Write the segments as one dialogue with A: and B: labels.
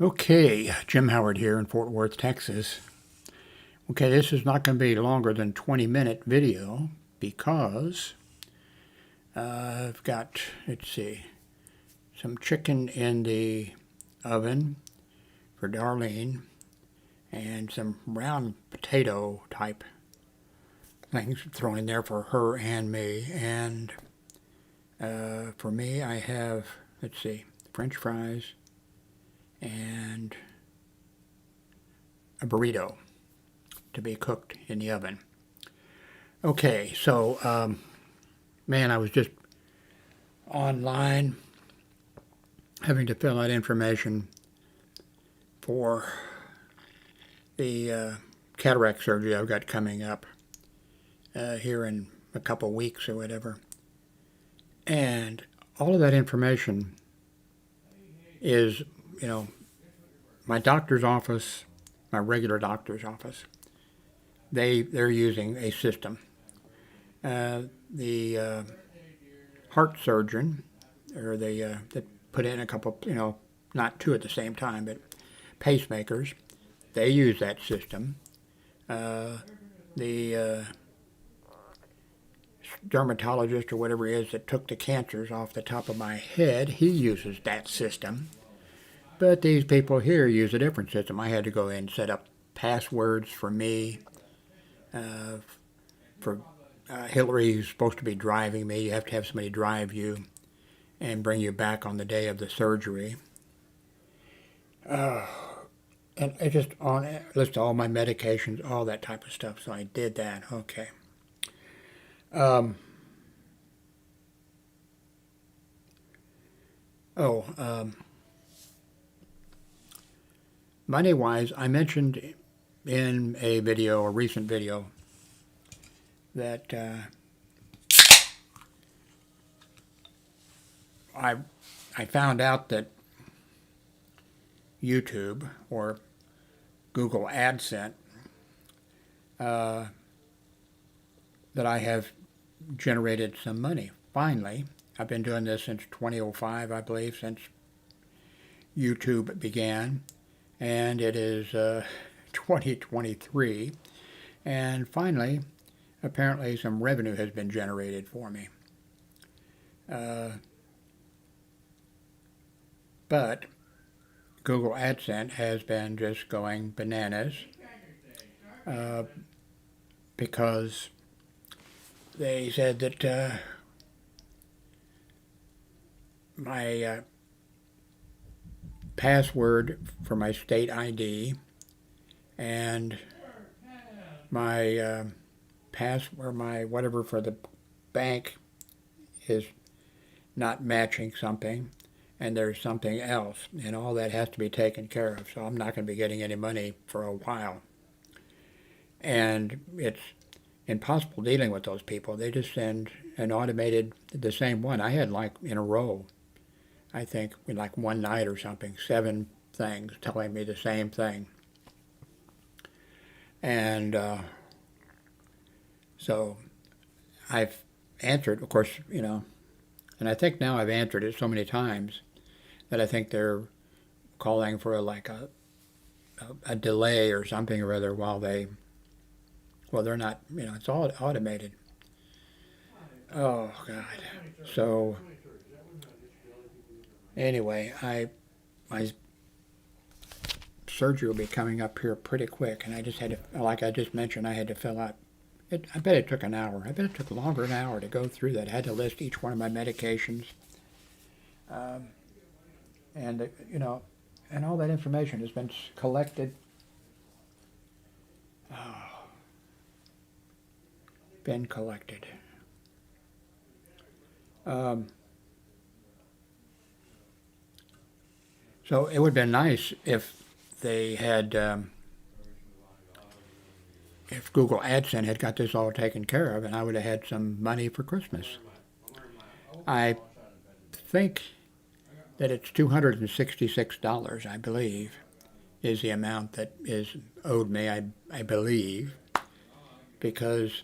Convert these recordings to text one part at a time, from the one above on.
A: Okay, Jim Howard here in Fort Worth, Texas. Okay, this is not going to be longer than 20-minute video because I've got, let's see, some chicken in the oven for Darlene and some round potato type things thrown in there for her and me. And for me, I have, let's see, French fries and a burrito to be cooked in the oven. Okay, so man, I was just online having to fill out information for the cataract surgery I've got coming up here in a couple weeks or whatever. And all of that information is, my doctor's office, my regular doctor's office. They're using a system. The heart surgeon, or they put in a couple, not two at the same time, but pacemakers, they use that system. The dermatologist or whatever it is that took the cancers off the top of my head, he uses that system. But these people here use a different system. I had to go in and set up passwords for me. For Hillary, who's supposed to be driving me, you have to have somebody drive you and bring you back on the day of the surgery. And I just list all my medications, all that type of stuff. So I did that. Okay. Money-wise, I mentioned in a recent video, that I found out that YouTube or Google AdSense, that I have generated some money. Finally, I've been doing this since 2005, I believe, since YouTube began, and it is 2023, and finally, apparently some revenue has been generated for me. But Google AdSense has been just going bananas because they said that my password for my state ID and my or my whatever for the bank is not matching something, and there's something else, and all that has to be taken care of. So I'm not going to be getting any money for a while. And it's impossible dealing with those people. They just send an automated, the same one. I had like in a row, I think like one night or something, 7 things telling me the same thing. And so I've answered, of course, and I think now I've answered it so many times that I think they're calling for a delay or something or other while they're not, it's all automated. Oh, God. So anyway, my surgery will be coming up here pretty quick, and I just had to, like I just mentioned, I had to fill out, I bet it took an hour. I bet it took longer than an hour to go through that. I had to list each one of my medications. And, and all that information has been collected. Been collected. So it would have been nice if they had, if Google AdSense had got this all taken care of, and I would have had some money for Christmas. I think that it's $266, I believe, is the amount that is owed me, I believe, because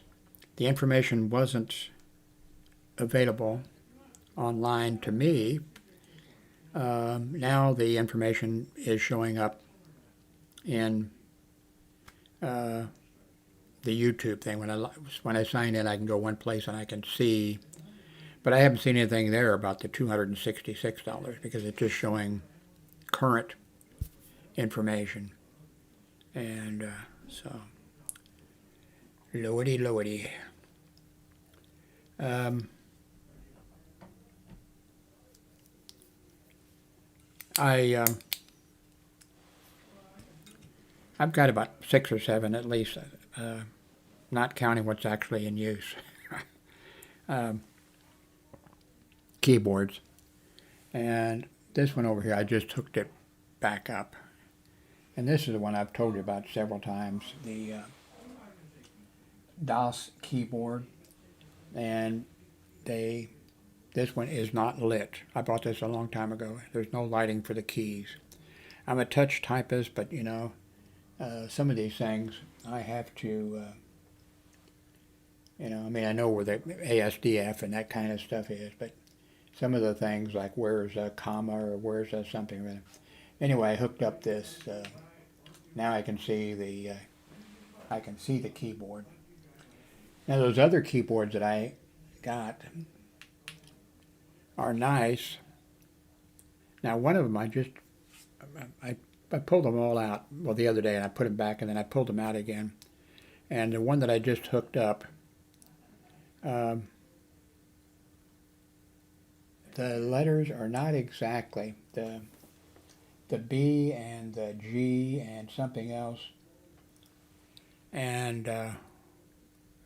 A: the information wasn't available online to me now the information is showing up in the YouTube thing. When I sign in, I can go one place and I can see, but I haven't seen anything there about the $266 because it's just showing current information. And so, lordy, lordy. I've got about 6 or 7 at least, not counting what's actually in use, keyboards. And this one over here, I just hooked it back up. And this is the one I've told you about several times, the DOS keyboard. And this one is not lit. I bought this a long time ago. There's no lighting for the keys. I'm a touch typist, but you know, some of these things I have to, you know, I mean, I know where the ASDF and that kind of stuff is, but some of the things like where's a comma or where's a something. Anyway, I hooked up this. Now I can see the keyboard. Now those other keyboards that I got are nice. Now one of them I pulled them all out, well, the other day, and I put them back, and then I pulled them out again. And the one that I just hooked up, the letters are not exactly the B and the G and something else. And I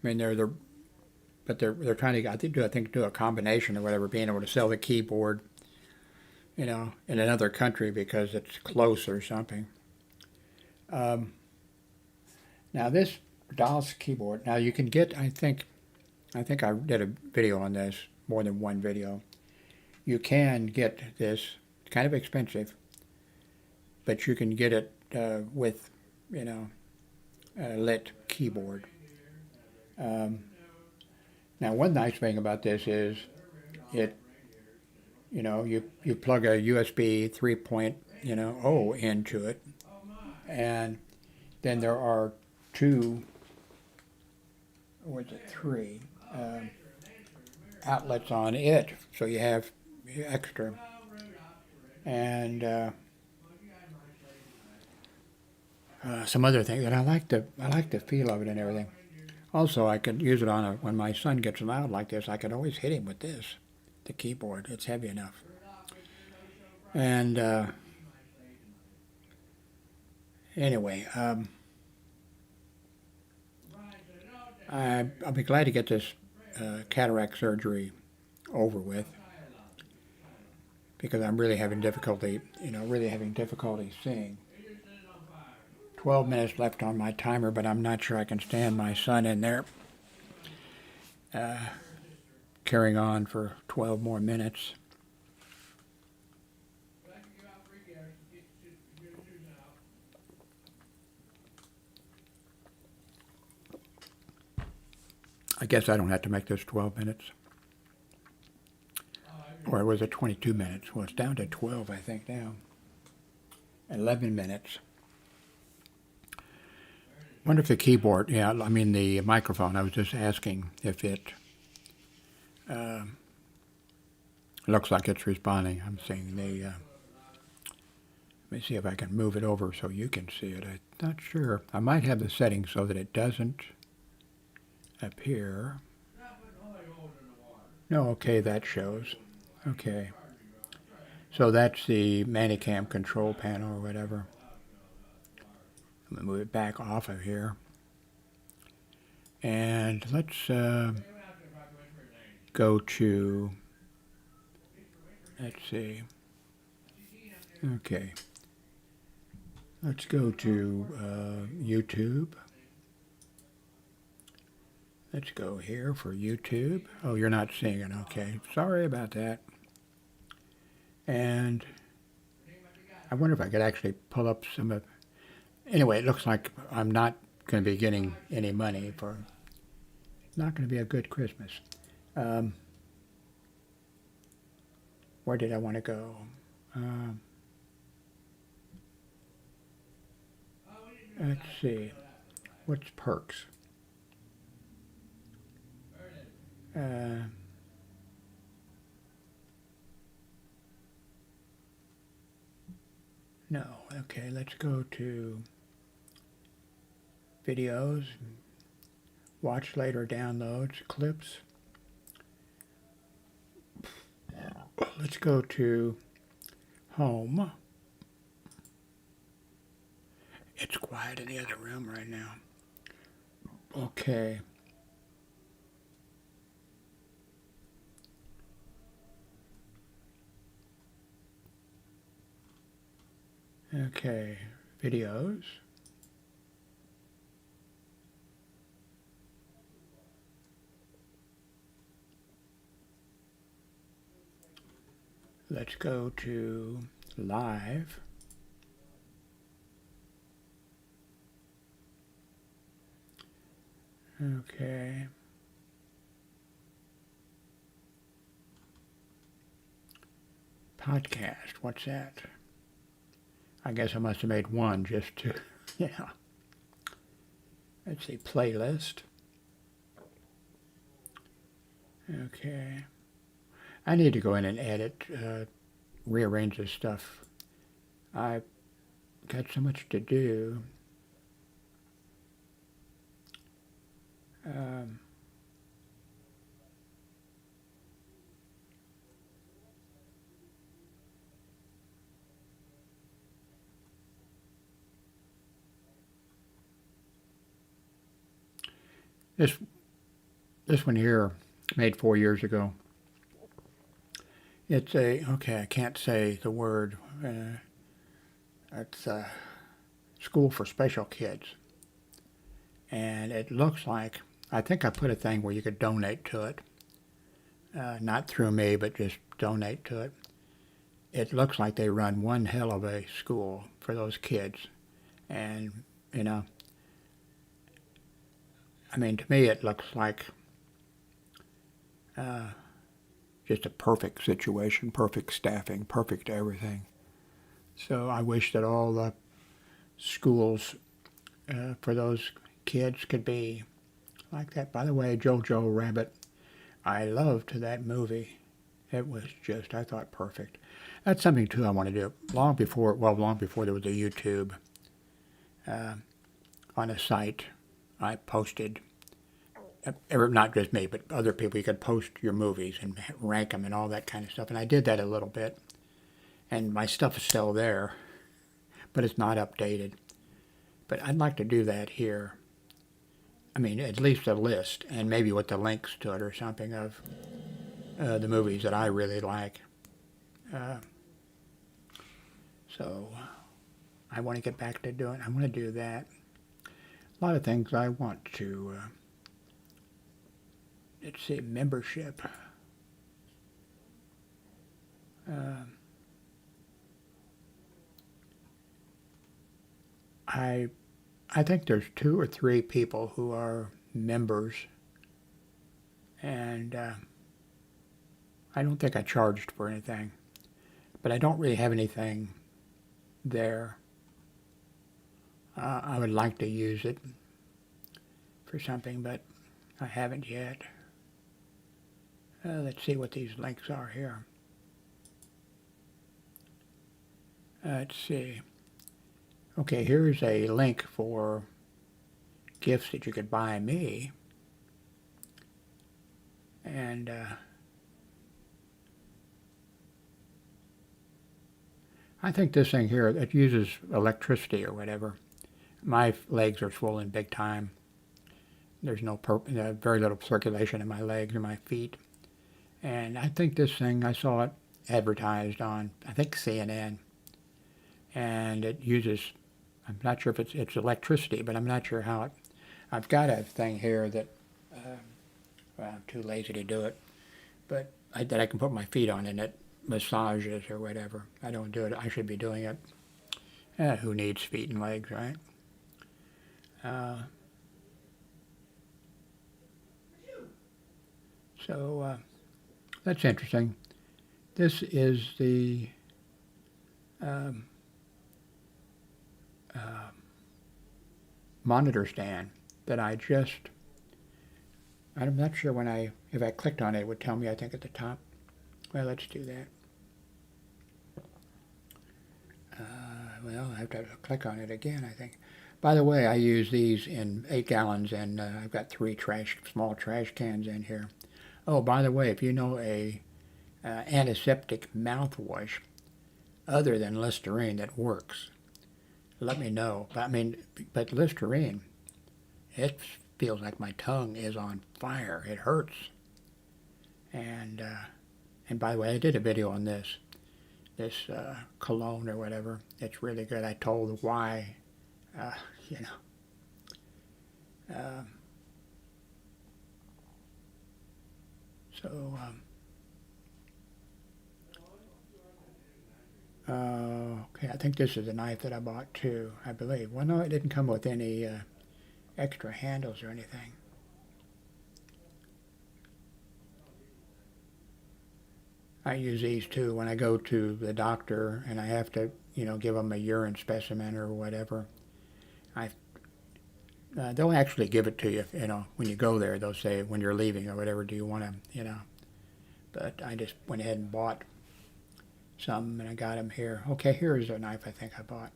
A: mean, they're trying to, I think do a combination or whatever, being able to sell the keyboard, you know, in another country because it's close or something. Now this DOS keyboard, now you can get, I think I did a video on this, more than one video. You can get this, it's kind of expensive, but you can get it with, you know, a lit keyboard. Now one nice thing about this is it, you know, you plug a USB 3.0 into it, and then there are 2, or is it 3, outlets on it, so you have extra. And some other things that I like the feel of it and everything. Also, I could use it on when my son gets loud like this, I could always hit him with this, the keyboard. It's heavy enough. And anyway, I'll be glad to get this cataract surgery over with, because I'm really having difficulty, seeing. 12 minutes left on my timer, but I'm not sure I can stand my son in there carrying on for 12 more minutes. I guess I don't have to make this 12 minutes. Or was it 22 minutes? Well, it's down to 12, I think, now. 11 minutes. Wonder if the keyboard, yeah, I mean the microphone, I was just asking if it looks like it's responding. I'm seeing let me see if I can move it over so you can see it. I'm not sure. I might have the settings so that it doesn't appear. No, okay, that shows. Okay. So that's the Manicam control panel or whatever. I'm going to move it back off of here. And let's go to, let's see. Okay. Let's go to YouTube. Let's go here for YouTube. Oh, you're not seeing it. Okay. Sorry about that. And I wonder if I could actually pull up some of... Anyway, it looks like I'm not going to be getting any money for... Not going to be a good Christmas. Where did I want to go? Let's see. What's perks? No. Okay, let's go to videos, watch later downloads, clips. Let's go to home. It's quiet in the other room right now. Okay. Okay, videos. Let's go to live. Okay. Podcast, what's that? I guess I must have made one just to, yeah. Let's see, playlist. Okay. I need to go in and edit, rearrange this stuff. I've got so much to do. This one here, made 4 years ago. It's okay, I can't say the word. It's a school for special kids. And it looks like, I think I put a thing where you could donate to it. Not through me, but just donate to it. It looks like they run one hell of a school for those kids. And, you know, I mean, to me it looks like just a perfect situation, perfect staffing, perfect everything. So I wish that all the schools for those kids could be like that. By the way, Jojo Rabbit, I loved that movie. It was just, I thought, perfect. That's something, too, I want to do. Long before there was a YouTube, on a site, I posted, not just me, but other people, you could post your movies and rank them and all that kind of stuff. And I did that a little bit. And my stuff is still there, but it's not updated. But I'd like to do that here. I mean, at least a list, and maybe with the links to it or something of the movies that I really like. So I want to get back to doing. I want to do that. A lot of things I want to. Let's see, membership. I think there's 2 or 3 people who are members, and I don't think I charged for anything, but I don't really have anything there. I would like to use it for something, but I haven't yet. Let's see what these links are here. Let's see. Okay, here's a link for gifts that you could buy me. And I think this thing here, it uses electricity or whatever. My legs are swollen big time. There's very little circulation in my legs or my feet. And I think this thing, I saw it advertised on, I think, CNN. And it uses, I'm not sure if it's electricity, but I'm not sure how it, I've got a thing here that, well, I'm too lazy to do it, but that I can put my feet on and it massages or whatever. I don't do it. I should be doing it. Who needs feet and legs, right? So that's interesting. This is the monitor stand that I'm not sure if I clicked on it, it would tell me, I think, at the top. Well, let's do that. Well, I have to click on it again, I think. By the way, I use these in 8 gallons, and I've got 3 small trash cans in here. Oh, by the way, if you know a antiseptic mouthwash other than Listerine that works, let me know. But Listerine, it feels like my tongue is on fire. It hurts. And by the way, I did a video on this cologne or whatever. It's really good. I told why, you know. Okay, I think this is a knife that I bought too, I believe. Well, no, it didn't come with any extra handles or anything. I use these too when I go to the doctor and I have to, give them a urine specimen or whatever. They'll actually give it to you, when you go there. They'll say, when you're leaving or whatever, do you want to, But I just went ahead and bought some, and I got them here. Okay, here's a knife I think I bought.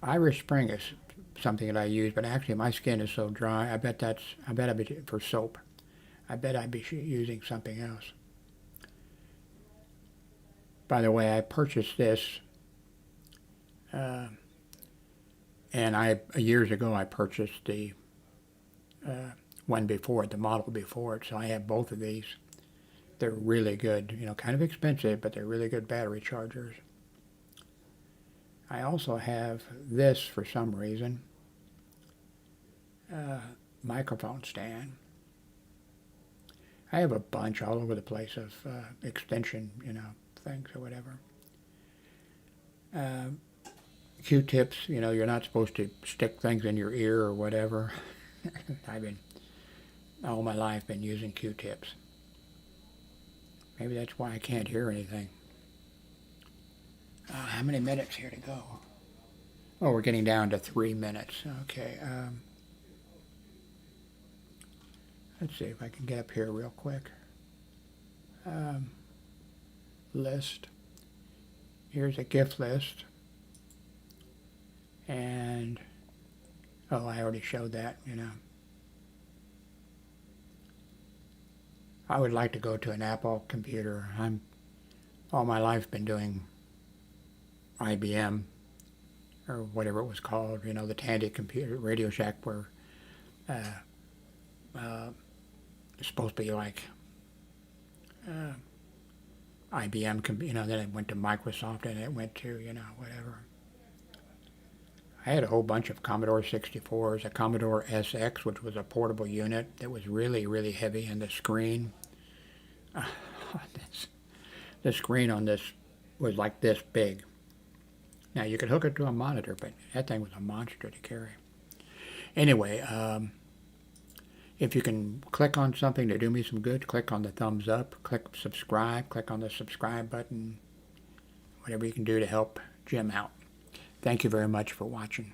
A: Irish Spring is something that I use, but actually my skin is so dry, I bet I'd be for soap. I bet I'd be using something else. By the way, I purchased this, and years ago I purchased the one before it, the model before it, so I have both of these. They're really good, kind of expensive, but they're really good battery chargers. I also have this for some reason, microphone stand. I have a bunch all over the place of extension, things or whatever. Q-tips, you're not supposed to stick things in your ear or whatever. All my life been using Q-tips. Maybe that's why I can't hear anything. How many minutes here to go? Oh, we're getting down to 3 minutes. Okay. Let's see if I can get up here real quick. List. Here's a gift list. And, I already showed that, I would like to go to an Apple computer. All my life been doing IBM or whatever it was called, the Tandy computer, Radio Shack, where it's supposed to be like IBM, then it went to Microsoft and it went to, whatever. I had a whole bunch of Commodore 64s, a Commodore SX, which was a portable unit that was really, really heavy, and the screen, the screen on this was like this big. Now, you could hook it to a monitor, but that thing was a monster to carry. Anyway, if you can click on something to do me some good, click on the thumbs up, click subscribe, click on the subscribe button, whatever you can do to help Jim out. Thank you very much for watching.